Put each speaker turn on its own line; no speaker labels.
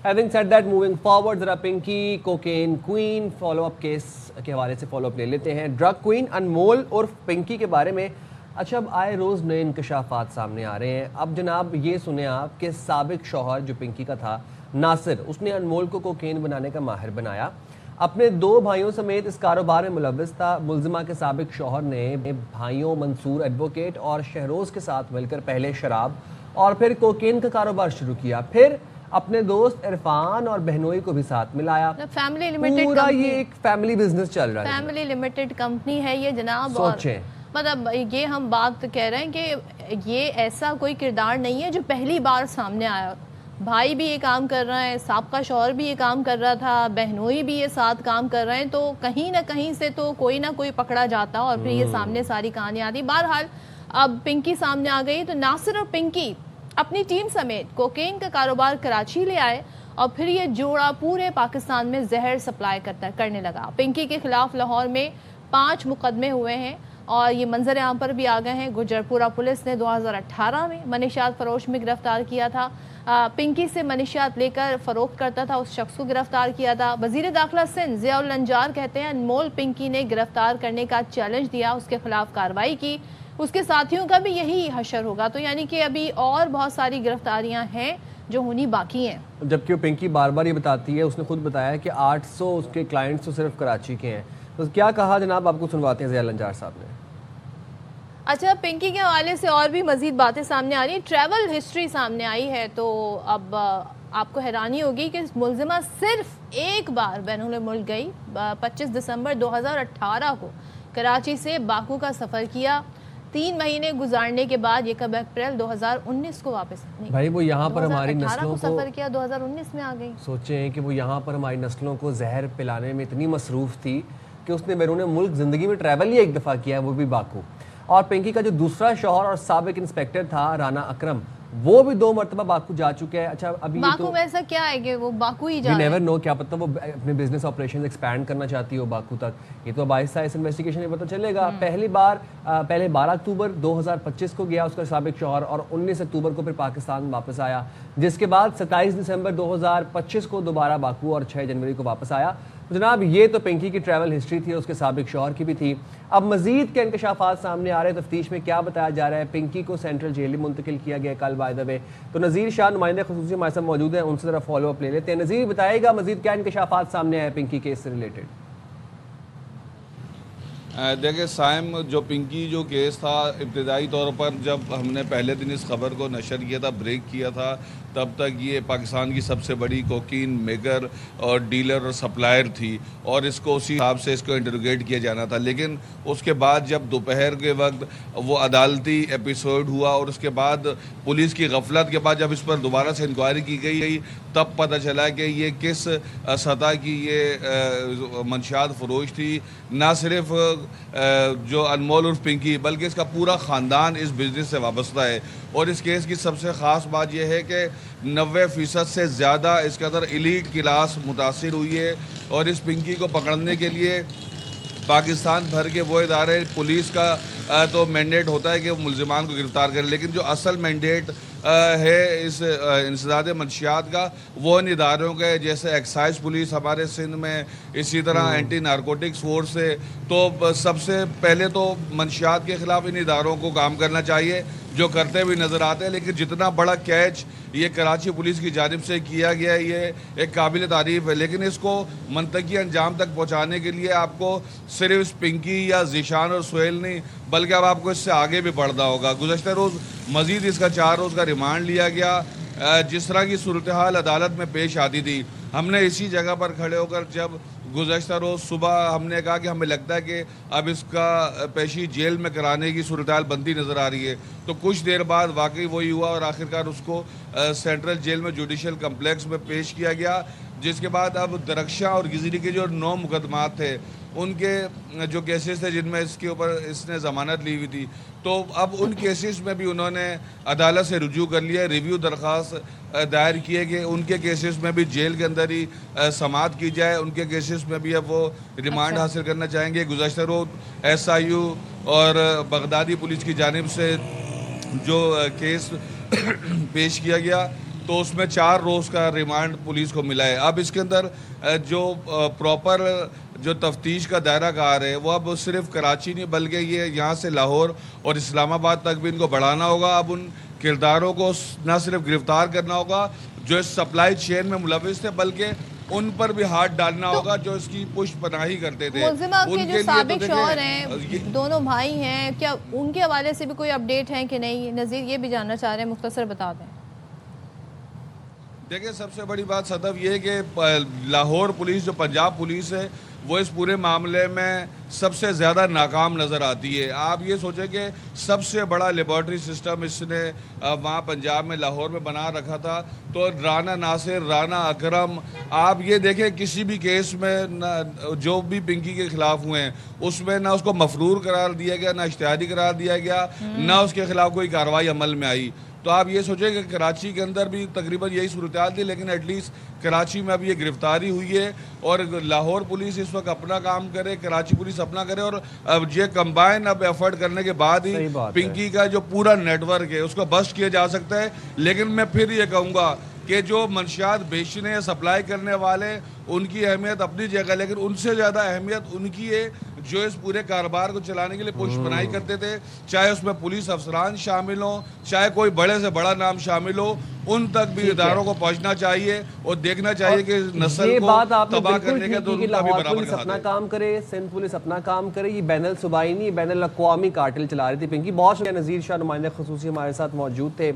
Having said that, moving forward, ذرا Pinky cocaine queen follow up case کے حوالے سے فالو اپ لے لیتے ہیں. ڈرگ کوئین انمول اور پنکی کے بارے میں اچھا اب آئے روز نئے انکشافات سامنے آ رہے ہیں. اب جناب یہ سنیں آپ کہ سابق شوہر جو پنکی کا تھا ناصر، اس نے انمول کو کوکین بنانے کا ماہر بنایا. اپنے 2 بھائیوں سمیت اس کاروبار میں ملوث تھا. ملزمہ کے سابق شوہر نے بھائیوں منصور ایڈوکیٹ اور شہروز کے ساتھ مل کر پہلے شراب اور پھر کوکین کا کاروبار شروع کیا، پھر اپنے دوست عرفان اور بہنوئی کو بھی ساتھ ملایا.
فیملی لمیٹڈ
پورا یہ ایک فیملی بزنس چل رہا ہے.
فیملی لمیٹڈ کمپنی ہے یہ جناب.
سوچیں
مطلب یہ ہم بات کہہ رہے ہیں کہ یہ ایسا کوئی کردار نہیں ہے جو پہلی بار سامنے آیا. بھائی بھی یہ کام کر رہا ہے، سابقہ شوہر بھی یہ کام کر رہا تھا، بہنوئی بھی یہ ساتھ کام کر رہے ہیں، تو کہیں نہ کہیں سے تو کوئی نہ کوئی پکڑا جاتا اور پھر یہ سامنے ساری کہانی آتی. بہرحال اب پنکی سامنے آ گئی تو ناصر اور پنکی اپنی ٹیم سمیت کوکین کا کاروبار کراچی لے آئے اور پھر یہ جوڑا پورے پاکستان میں زہر سپلائی کرنے لگا. پنکی کے خلاف لاہور میں 5 مقدمے ہوئے ہیں اور یہ منظر عام پر بھی آ گئے ہیں. گجرپورہ پولیس نے 2018 میں منشیات فروش میں گرفتار کیا تھا. پنکی سے منشیات لے کر فروخت کرتا تھا اس شخص کو گرفتار کیا تھا. وزیر داخلہ سندھ ضیاء الانجار کہتے ہیں انمول پنکی نے گرفتار کرنے کا چیلنج دیا، اس کے خلاف کارروائی کی. اس کے ساتھیوں کا بھی یہی حشر ہوگا. تو یعنی کہ ابھی اور بہت ساری گرفتاریاں ہیں جو ہونی باقی ہیں.
جبکہ پنکی بار بار یہ بتاتی ہے، اس نے خود بتایا کہ 800 اس کے کلائنٹس تو صرف کراچی کے ہیں. تو کیا کہا جناب، آپ کو سنواتے ہیں ضیاء الانجار صاحب نے.
اچھا، پنکی کے حوالے سے اور بھی مزید باتیں سامنے آ رہی ہیں. ٹریول ہسٹری سامنے آئی ہے تو اب آپ کو حیرانی ہوگی کہ ملزمہ صرف ایک بار بین الملک گئی. 25 دسمبر 2018 کو کراچی سے باکو کا سفر کیا. 3 مہینے گزارنے کے یہ کب اپریل 2019 کو واپس
بھائی وہ یہاں پر ہماری نسلوں کو
سفر کیا، 2019 میں آ گئی.
سوچیں کہ وہ یہاں پر ہماری نسلوں کو زہر پلانے میں اتنی مصروف تھی کہ اس نے بیرون ملک زندگی میں ٹریول ہی ایک دفعہ کیا، وہ بھی باکو. اور پنکی کا جو دوسرا شوہر اور سابق انسپیکٹر تھا رانا اکرم، وہ بھی 2 مرتبہ باکو جا چکے ہیں. اچھا ابھی
باکو میں ایسا کیا ہے کہ وہ باکو ہی جا رہے ہیں؟
نیور نو، کیا پتہ وہ اپنے بزنس آپریشنز ایکسپینڈ کرنا چاہتی ہو باکو تک. یہ تو اب آہستہ اس انویسٹیگیشن میں پتہ چلے گا. پہلے 12 اکتوبر 2025 کو گیا اس کا سابق شوہر اور 19 اکتوبر کو پھر پاکستان واپس آیا، جس کے بعد 27 دسمبر 2025 کو دوبارہ باکو اور 6 جنوری کو واپس آیا. جناب یہ تو پنکی کی ٹریول ہسٹری تھی، اس کے سابق شوہر کی بھی تھی. اب مزید کے انکشافات سامنے آ رہے ہیں. تفتیش میں کیا بتایا جا رہا ہے؟ پنکی کو سینٹرل جیل میں منتقل کیا گیا کل بائی دا وے. تو نذیر شاہ نمائندہ خصوصی ہمارے ساتھ موجود ہیں، ان سے ذرا فالو اپ لے لیتے ہیں. نذیر بتائے گا مزید کیا انکشافات سامنے آئے پنکی کیس سے ریلیٹڈ؟
دیکھیں سائم، جو پنکی جو کیس تھا ابتدائی طور پر جب ہم نے پہلے دن اس خبر کو نشر کیا تھا، بریک کیا تھا، تب تک یہ پاکستان کی سب سے بڑی کوکین میکر اور ڈیلر اور سپلائر تھی اور اس کو اسی حساب سے اس کو انٹروگیٹ کیا جانا تھا. لیکن اس کے بعد جب دوپہر کے وقت وہ عدالتی ایپیسوڈ ہوا اور اس کے بعد پولیس کی غفلت کے بعد جب اس پر دوبارہ سے انکوائری کی گئی، تب پتہ چلا کہ یہ کس سطح کی یہ منشیات فروش تھی. نہ صرف جو انمول اور پنکی بلکہ اس کا پورا خاندان اس بزنس سے وابستہ ہے. اور اس کیس کی سب سے خاص بات یہ ہے کہ 90% سے زیادہ اس کے اندر ایلیٹ کلاس متاثر ہوئی ہے. اور اس پنکی کو پکڑنے کے لیے پاکستان بھر کے وہ ادارے، پولیس کا تو مینڈیٹ ہوتا ہے کہ وہ ملزمان کو گرفتار کرے، لیکن جو اصل مینڈیٹ ہے اس انسداد منشیات کا وہ ان اداروں کے، جیسے ایکسائز پولیس ہمارے سندھ میں، اسی طرح اینٹی نارکوٹکس فورس ہے. تو سب سے پہلے تو منشیات کے خلاف ان اداروں کو کام کرنا چاہیے، جو کرتے بھی نظر آتے ہیں. لیکن جتنا بڑا کیچ یہ کراچی پولیس کی جانب سے کیا گیا ہے، یہ ایک قابل تعریف ہے. لیکن اس کو منطقی انجام تک پہنچانے کے لیے آپ کو صرف پنکی یا ذیشان اور سہیل نہیں، بلکہ اب آپ کو اس سے آگے بھی بڑھنا ہوگا. گزشتہ روز مزید اس کا 4 روز کا ریمانڈ لیا گیا. جس طرح کی صورتحال عدالت میں پیش آتی تھی، ہم نے اسی جگہ پر کھڑے ہو کر جب گزشتہ روز صبح ہم نے کہا کہ ہمیں لگتا ہے کہ اب اس کا پیشی جیل میں کرانے کی صورتحال بنتی نظر آ رہی ہے، تو کچھ دیر بعد واقعی وہی ہوا اور آخرکار اس کو سینٹرل جیل میں جوڈیشل کمپلیکس میں پیش کیا گیا. جس کے بعد اب درخشاں اور گزری کے جو 9 مقدمات تھے، ان کے جو کیسز تھے جن میں اس کے اوپر اس نے ضمانت لی ہوئی تھی، تو اب ان کیسز میں بھی انہوں نے عدالت سے رجوع کر لیا، ریویو درخواست دائر کیے کہ ان کے کیسز میں بھی جیل کے اندر ہی سماعت کی جائے. ان کے کیسز میں بھی اب وہ ریمانڈ حاصل کرنا چاہیں گے. گزشتہ روز SIU اور بغدادی پولیس کی جانب سے جو کیس پیش کیا گیا، تو اس میں 4 روز کا ریمانڈ پولیس کو ملا ہے. اب اس کے اندر جو پراپر جو تفتیش کا دائرہ کار ہے وہ اب صرف کراچی نہیں بلکہ یہ یہاں سے لاہور اور اسلام آباد تک بھی ان کو بڑھانا ہوگا. اب ان کرداروں کو نہ صرف گرفتار کرنا ہوگا جو اس سپلائی چین میں ملوث تھے بلکہ ان پر بھی ہاتھ ڈالنا ہوگا جو اس کی پشت پناہی کرتے تھے.
ملزمہ کے جو سابق شوہر ہیں دونوں بھائی ہیں, کیا ان کے حوالے سے بھی کوئی اپڈیٹ ہے کہ نہیں؟ نذیر یہ بھی جاننا چاہ رہے ہیں, مختصر بتا دیں.
دیکھیں سب سے بڑی بات صدف یہ ہے کہ لاہور پولیس جو پنجاب پولیس ہے وہ اس پورے معاملے میں سب سے زیادہ ناکام نظر آتی ہے. آپ یہ سوچیں کہ سب سے بڑا لیبارٹری سسٹم اس نے وہاں پنجاب میں لاہور میں بنا رکھا تھا. تو رانا ناصر, رانا اکرم, آپ یہ دیکھیں کسی بھی کیس میں جو بھی پنکی کے خلاف ہوئے ہیں اس میں نہ اس کو مفرور قرار دیا گیا, نہ اشتہاری قرار دیا گیا, نہ اس کے خلاف کوئی کارروائی عمل میں آئی. تو آپ یہ سوچیں کہ کراچی کے اندر بھی تقریباً یہی صورتحال تھی, لیکن ایٹ لیسٹ کراچی میں اب یہ گرفتاری ہوئی ہے اور لاہور پولیس اس وقت اپنا کام کرے, کراچی پولیس اپنا کرے, اور اب یہ کمبائن اب ایفرٹ کرنے کے بعد ہی پنکی کا جو پورا نیٹ ورک ہے اس کو بسٹ کیا جا سکتا ہے. لیکن میں پھر یہ کہوں گا کہ جو منشیات بیچنے یا سپلائی کرنے والے ان کی اہمیت اپنی جگہ, لیکن ان سے زیادہ اہمیت ان کی ہے جو اس پورے کاروبار کو چلانے کے لیے پشت پناہی کرتے تھے, چاہے اس میں پولیس افسران شامل ہوں, چاہے کوئی بڑے سے بڑا نام شامل ہو, ان تک بھی اداروں کو پہنچنا چاہیے اور دیکھنا چاہیے کہ نسل کو تباہ کرنے کا تو ان کا بھی برابر
پولیس اپنا کام کرے, سندھ پولیس اپنا کام کرے. یہ بین الصوبائی نہیں بین الاقوامی کارٹل چلا رہی تھی پنکی. بہت شکریہ نذیر شاہ, نمائندہ خصوصی ہمارے ساتھ موجود تھے.